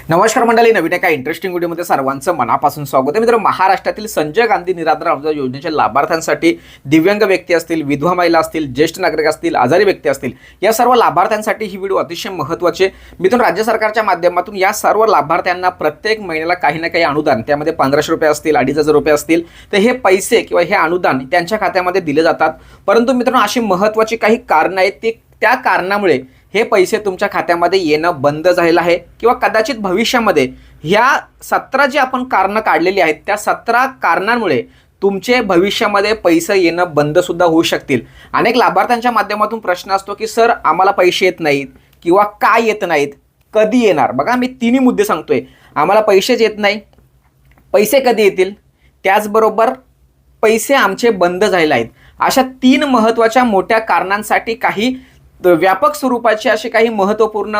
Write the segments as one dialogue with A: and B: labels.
A: नमस्कार मंडळी, नवीन एका इंटरेस्टिंग व्हिडिओमध्ये सर्वांचं मनापासून स्वागत आहे. मित्र, महाराष्ट्रातील संजय गांधी निराधार अनुदान योजनेच्या लाभार्थ्यांसाठी दिव्यांग व्यक्ती असतील, विधवा महिला असतील, ज्येष्ठ नागरिक असतील, आजारी व्यक्ती असतील, या सर्व लाभार्थ्यांसाठी ही व्हिडिओ अतिशय महत्त्वाची आहे. मित्रांनो, राज्य सरकारच्या माध्यमातून या सर्व लाभार्थ्यांना प्रत्येक महिन्याला काही ना काही अनुदान, त्यामध्ये 1500 रुपये असतील, 2500 रुपये असतील, तर हे पैसे किंवा हे अनुदान त्यांच्या खात्यामध्ये दिले जातात. परंतु मित्रांनो, अशी महत्त्वाची काही कारणं आहेत, त्या कारणामुळे हे पैसे तुमच्या खात्यामध्ये येणं बंद झालेलं आहे किंवा कदाचित भविष्यामध्ये ह्या 17 जे आपण कारणं काढलेली आहेत त्या 17 कारणांमुळे तुमचे भविष्यामध्ये पैसे येणं बंद सुद्धा होऊ शकतील. अनेक लाभार्थ्यांच्या माध्यमातून प्रश्न असतो की सर, आम्हाला पैसे येत नाहीत किंवा का येत नाहीत, कधी येणार. बघा, मी तिन्ही मुद्दे सांगतोय. आम्हाला पैसेच येत नाही, पैसे कधी येतील, त्याचबरोबर पैसे आमचे बंद झालेले आहेत. अशा 3 महत्त्वाच्या मोठ्या कारणांसाठी काही व्यापक स्वरूपाची अशी काही महत्त्वपूर्ण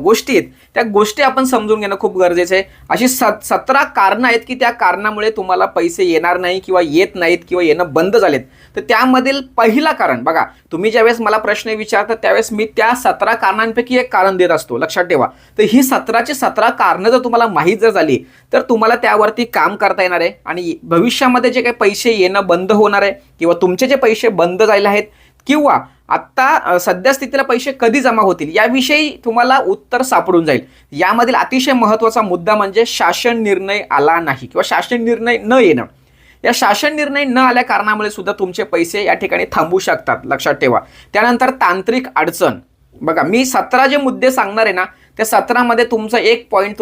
A: गोष्टी आहेत, त्या गोष्टी आपण समजून घेणं खूप गरजेचं आहे. अशी 17 कारणं आहेत की त्या कारणामुळे तुम्हाला पैसे येणार नाही किंवा येत नाहीत किंवा येणं बंद झालेत. तर त्यामधील पहिला कारण बघा, तुम्ही ज्यावेळेस मला प्रश्न विचारता त्यावेळेस मी त्या 17 कारणांपैकी एक कारण देत असतो, लक्षात ठेवा. तर ही 17ची 17 कारणं जर तुम्हाला माहीत जर झाली तर तुम्हाला त्यावरती काम करता येणार आहे आणि भविष्यामध्ये जे काही पैसे येणं बंद होणार आहे किंवा तुमचे जे पैसे बंद झालेले आहेत किंवा आत्ता सध्या स्थितीला पैसे कधी जमा होतील याविषयी तुम्हाला उत्तर सापडून जाईल. यामधील अतिशय महत्त्वाचा मुद्दा म्हणजे शासन निर्णय आला नाही किंवा शासन निर्णय न येणं. या शासन निर्णय न आल्या कारणामुळे सुद्धा तुमचे पैसे या ठिकाणी थांबू शकतात, लक्षात ठेवा. त्यानंतर तांत्रिक अडचण. बघा, मी 17 जे मुद्दे सांगणार आहे ना, त्या 17मध्ये तुमचा एक पॉईंट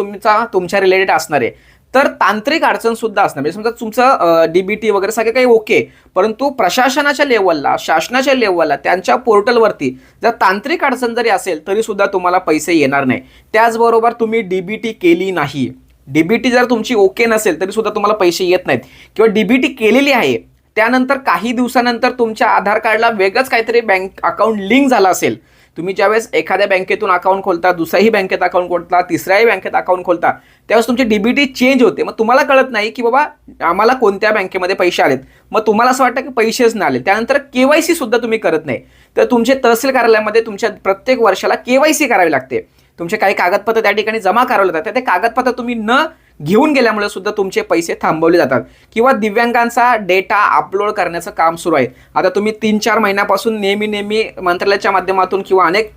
A: तुमच्या रिलेटेड असणार आहे. तर तांत्रिक अडचण सुद्धा असणार. म्हणजे समजा तुमचं DBT वगैरे सगळं काही ओके, परंतु प्रशासनाच्या लेवलला, शासनाच्या लेवलला, त्यांच्या पोर्टलवरती जर तांत्रिक अडचण जरी असेल तरी सुद्धा तुम्हाला पैसे येणार नाही. त्याचबरोबर तुम्ही DBT केली नाही, DBT जर तुमची ओके नसेल तरी सुद्धा तुम्हाला पैसे येत नाहीत. किंवा DBT केलेली आहे, त्यानंतर काही दिवसानंतर तुमच्या आधार कार्डला वेगळंच काहीतरी बँक अकाउंट लिंक झालं असेल. तुम्ही ज्यावेळेस एखाद्या बँकेतून अकाउंट खोलता, दुसऱ्याही बँकेत अकाउंट खोलता, तिसऱ्याही बँकेत अकाउंट खोलता, त्यावेळेस तुमची DBT चेंज होते. मग तुम्हाला कळत नाही की बाबा आम्हाला कोणत्या बँकेमध्ये पैसे आलेत. मग तुम्हाला असं वाटतं की पैसेच नाही आले. त्यानंतर KYC सुद्धा तुम्ही करत नाही. तर तुमचे तहसील कार्यालयामध्ये तुमच्या प्रत्येक वर्षाला KYC करावी लागते. तुमचे काही कागदपत्र त्या ठिकाणी जमा करावले जातात. ते कागदपत्र तुम्ही न घेऊन गेल्यामुळे सुद्धा तुमचे पैसे थांबवले जातात. किंवा दिव्यांगांचा डेटा अपलोड करण्याचं काम सुरू आहे. आता तुम्ही 3-4 महिन्यापासून नेहमी मंत्रालयाच्या माध्यमातून किंवा अनेक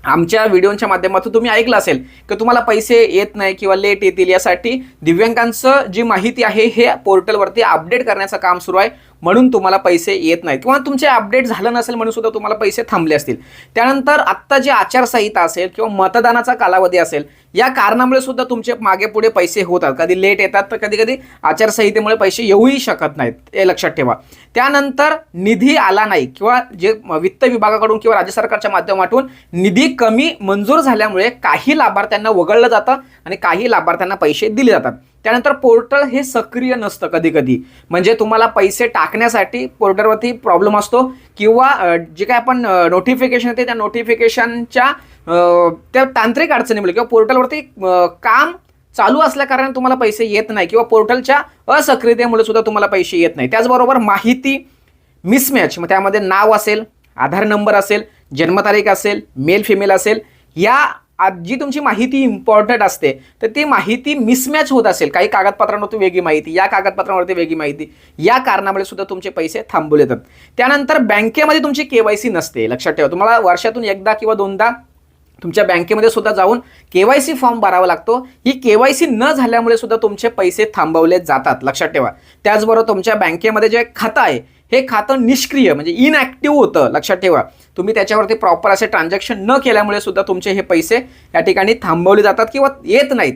A: आमच्या व्हिडिओच्या माध्यमातून तुम्ही ऐकलं असेल की तुम्हाला पैसे येत नाही किंवा लेट येतील. यासाठी दिव्यांगांचं जी माहिती आहे हे पोर्टलवरती अपडेट करण्याचं काम सुरू आहे, म्हणून तुम्हाला पैसे येत नाहीत. किंवा तुमचे अपडेट झालं नसेल म्हणून सुद्धा तुम्हाला पैसे थांबले असतील. त्यानंतर आत्ता जी आचारसंहिता असेल किंवा मतदानाचा कालावधी असेल, या कारणामुळे सुद्धा तुमचे मागे पुढे पैसे होतात. कधी लेट येतात तर कधी आचारसंहितेमुळे पैसे येऊही शकत नाहीत, हे लक्षात ठेवा. त्यानंतर निधी आला नाही किंवा जे वित्त विभागाकडून किंवा राज्य सरकारच्या माध्यमातून निधी कमी मंजूर झाल्यामुळे काही लाभार्थ्यांना वगळलं जातं आणि काही लाभार्थ्यांना पैसे दिले जातात. त्यानंतर पोर्टल हे सक्रिय नसतं कधी, म्हणजे तुम्हाला पैसे टाकण्यासाठी पोर्टलवरती प्रॉब्लेम असतो किंवा जे काय आपण नोटिफिकेशन येते त्या नोटिफिकेशनच्या त्या तांत्रिक अडचणीमुळे किंवा पोर्टलवरती काम चालू असल्या कारणाने तुम्हाला पैसे येत नाही किंवा पोर्टलच्या असक्रियतेमुळे सुद्धा तुम्हाला पैसे येत नाही. त्याचबरोबर माहिती मिसमॅच, मग त्यामध्ये नाव असेल, आधार नंबर असेल, जन्मतारीख असेल, मेल फिमेल असेल, या जी तुमची माहिती इम्पॉर्टंट असते तर ती माहिती मिसमॅच होत असेल, काही कागदपत्रांवरती वेगळी माहिती, या कागदपत्रांवरती वेगळी माहिती, या कारणामुळे सुद्धा तुमचे पैसे थांबवले जातात. त्यानंतर बँकेमध्ये तुमची KYC नसते, लक्षात ठेवा. तुम्हाला वर्षातून एकदा किंवा दोनदा तुमच्या बँकेमध्ये सुद्धा जाऊन KYC फॉर्म भरावा लागतो. ही KYC न झाल्यामुळे सुद्धा तुमचे पैसे थांबवले जातात, लक्षात ठेवा. त्याचबरोबर तुमच्या बँकेमध्ये जे खातं आहे हे खातं निष्क्रिय म्हणजे इनॲक्टिव्ह होतं, लक्षात ठेवा. तुम्ही त्याच्यावरती प्रॉपर असे ट्रान्झॅक्शन न केल्यामुळे सुद्धा तुमचे हे पैसे या ठिकाणी थांबवले जातात किंवा येत नाहीत,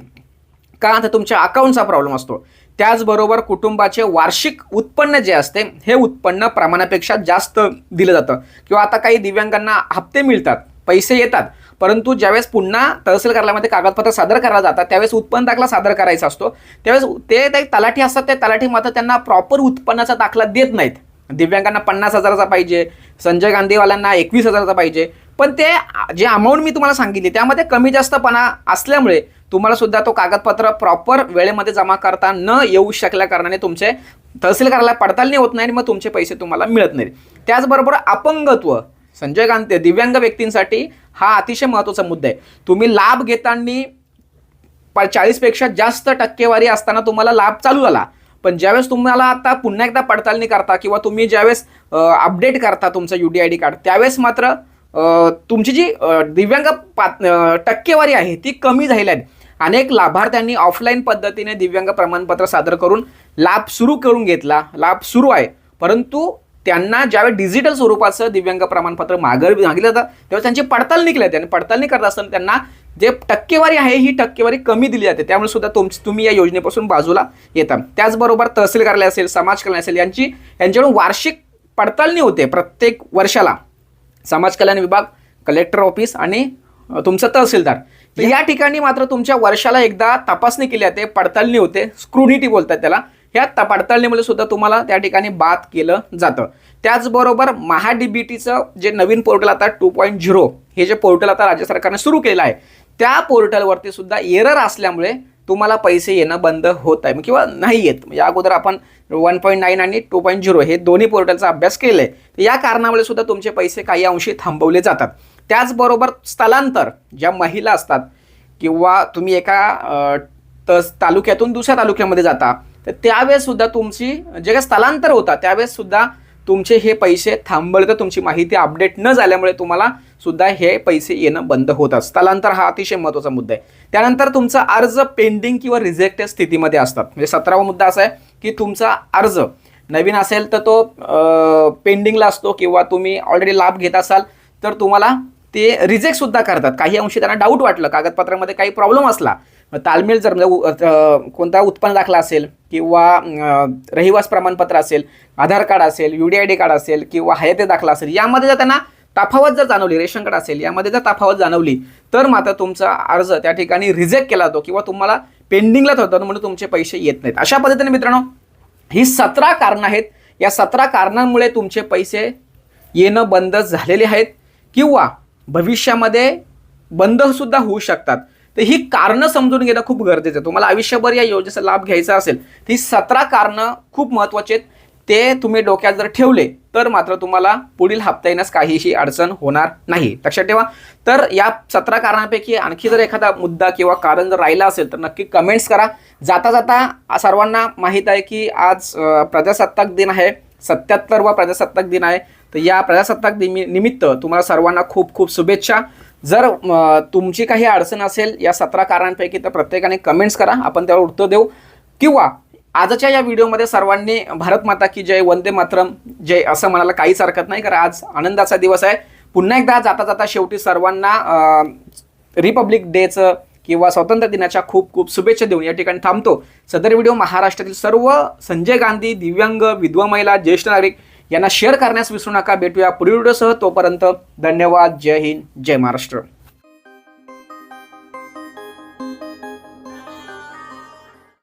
A: का तर तुमच्या अकाउंटचा प्रॉब्लेम असतो. त्याचबरोबर कुटुंबाचे वार्षिक उत्पन्न जे असते हे उत्पन्न प्रमाणापेक्षा जास्त दिलं जातं किंवा आता काही दिव्यांगांना हप्ते मिळतात, पैसे येतात, परंतु ज्यावेळेस पुन्हा तहसील कार्यालयामध्ये कागदपत्र सादर करायला जातात त्यावेळेस उत्पन्न दाखला सादर करायचा असतो. त्यावेळेस ते तलाठी असतात, ते तलाठी मात्र त्यांना प्रॉपर उत्पन्नाचा दाखला देत नाहीत. दिव्यांगांना 50,000चा पाहिजे, संजय गांधीवाल्यांना 21,000चा पाहिजे, पण ते जे अमाऊंट मी तुम्हाला सांगितली त्यामध्ये कमी जास्तपणा असल्यामुळे तुम्हाला सुद्धा तो कागदपत्र प्रॉपर वेळेमध्ये जमा करता न येऊ शकल्या कारणाने तुमचे तहसील कार्यालयात पडताळणी होत नाही आणि मग तुमचे पैसे तुम्हाला मिळत नाहीत. त्याचबरोबर अपंगत्व, संजय गांधी दिव्यांग व्यक्तींसाठी हा अतिशय महत्त्वाचा मुद्दा आहे. तुम्ही लाभ घेताना 40 पेक्षा जास्त टक्केवारी असताना तुम्हाला लाभ चालू झाला, पण ज्यावेळेस तुम्हाला आता पुन्हा एकदा पडताळणी करता किंवा तुम्ही ज्यावेळेस अपडेट करता तुमचं UDID कार्ड, त्यावेळेस मात्र तुमची जी दिव्यांग टक्केवारी आहे ती कमी झालेली आहे. अनेक लाभार्थ्यांनी ऑफलाईन पद्धतीने दिव्यांग प्रमाणपत्र सादर करून लाभ सुरू करून घेतला, लाभ सुरू आहे, परंतु त्यांना ज्यावेळी डिजिटल स्वरूपाचं दिव्यांग प्रमाणपत्र मागितलं जातं तेव्हा त्यांची पडताळणी केली जाते आणि पडताळणी करत असताना त्यांना जे टक्केवारी आहे ही टक्केवारी कमी दिली जाते. त्यामुळे सुद्धा तुम्ही या योजनेपासून बाजूला येता. त्याचबरोबर तहसील कार्यालय असेल, समाज कल्याण असेल, यांच्याकडून वार्षिक पडताळणी होते प्रत्येक वर्षाला. समाज कल्याण विभाग, कलेक्टर ऑफिस आणि तुमचं तहसीलदार या ठिकाणी मात्र तुमच्या वर्षाला एकदा तपासणी केली जाते, पडताळणी होते, स्क्रुनिटी बोलतात त्याला. ह्या पडताळणीमुळे सुद्धा तुम्हाला त्या ठिकाणी बाद केलं जातं. त्याचबरोबर महाडीबीटीचं जे नवीन पोर्टल आता 2.0 हे जे पोर्टल आता राज्य सरकारने सुरू केलं आहे, त्या पोर्टलवरती सुद्धा एरर असल्यामुळे तुम्हाला पैसे येणं बंद होत आहे किंवा नाही येत. म्हणजे अगोदर आपण 1.9 आणि 2.0 हे दोन्ही पोर्टलचा अभ्यास केला आहे, तर या कारणामुळे सुद्धा तुमचे पैसे काही अंशी थांबवले जातात. त्याचबरोबर स्थलांतर ज्या महिला असतात किंवा तुम्ही एका तालुक्यातून दुसऱ्या तालुक्यामध्ये जाता, तर त्यावेळेस सुद्धा तुमची जे काही स्थलांतर होता त्यावेळेस सुद्धा तुमचे हे पैसे थांबवले, तर तुमची माहिती अपडेट न झाल्यामुळे तुम्हाला सुद्धा हे पैसे येणं बंद होतात. स्थलांतर हा अतिशय महत्त्वाचा मुद्दा आहे. त्यानंतर तुमचा अर्ज पेंडिंग किंवा रिजेक्टेड स्थितीमध्ये असतात. म्हणजे 17वा मुद्दा असा आहे की तुमचा अर्ज नवीन असेल तर तो पेंडिंगला असतो किंवा तुम्ही ऑलरेडी लाभ घेत असाल तर तुम्हाला ते रिजेक्ट सुद्धा करतात. काही अंशी त्यांना डाऊट वाटलं, कागदपत्रामध्ये काही प्रॉब्लेम असला, ताळमेळ जर कोणता उत्पन्न दाखला असेल किंवा रहिवास प्रमाणपत्र असेल, आधार कार्ड असेल, UDID कार्ड असेल किंवा हयाती दाखला असेल, यामध्ये जर त्यांना तफावत जर जाणवली, रेशन कार्ड असेल यामध्ये जर तफावत जाणवली तर मात्र तुमचा अर्ज त्या ठिकाणी रिजेक्ट केला जातो किंवा तुम्हाला पेंडिंगलाच होतं म्हणून तुमचे पैसे येत नाहीत. अशा पद्धतीने मित्रांनो ही 17 कारणं आहेत. या 17 कारणांमुळे तुमचे पैसे येणं बंद झालेले आहेत किंवा भविष्यामध्ये बंद सुद्धा होऊ शकतात. तर ही कारणं समजून घेणं खूप गरजेचं आहे. तुम्हाला आयुष्यभर या योजनेचा लाभ घ्यायचा असेल तर ही 17 कारणं खूप महत्त्वाची आहेत. ते तुम्ही डोक्यात जर ठेवले तर मात्र तुम्हाला पुढील हप्ता येण्यास काहीही अडचण होणार नाही. लक्षात ठेवा. तर या 17 कारणांपैकी आणखी जर एखादा मुद्दा किंवा कारण जर राहिला असेल तर नक्की कमेंट्स करा. जाता जाता सर्वांना माहीत आहे की आज प्रजासत्ताक दिन आहे, 77वा प्रजासत्ताक दिन आहे. तर या प्रजासत्ताक निमित्त तुम्हाला सर्वांना खूप खूप शुभेच्छा. जर तुमची काही अडचण असेल या 17 कारणांपैकी तर प्रत्येकाने कमेंट्स करा, आपण त्यावर उत्तर देऊ. किंवा आजच्या या व्हिडिओमध्ये सर्वांनी भारत माता की जय, वंदे मातरम जय असं म्हणायला काहीच हरकत नाही, कारण आज आनंदाचा दिवस आहे. पुन्हा एकदा जाता जाता शेवटी सर्वांना रिपब्लिक डेचं किंवा स्वातंत्र्य दिनाच्या खूप खूप शुभेच्छा देऊन या ठिकाणी थांबतो. सदर व्हिडिओ महाराष्ट्रातील सर्व संजय गांधी, दिव्यांग, विधवा महिला, ज्येष्ठ नागरिक यांना शेअर करण्यास विसरू नका. भेटूया पुढील व्हिडिओसह. तोपर्यंत धन्यवाद. जय हिंद, जय महाराष्ट्र.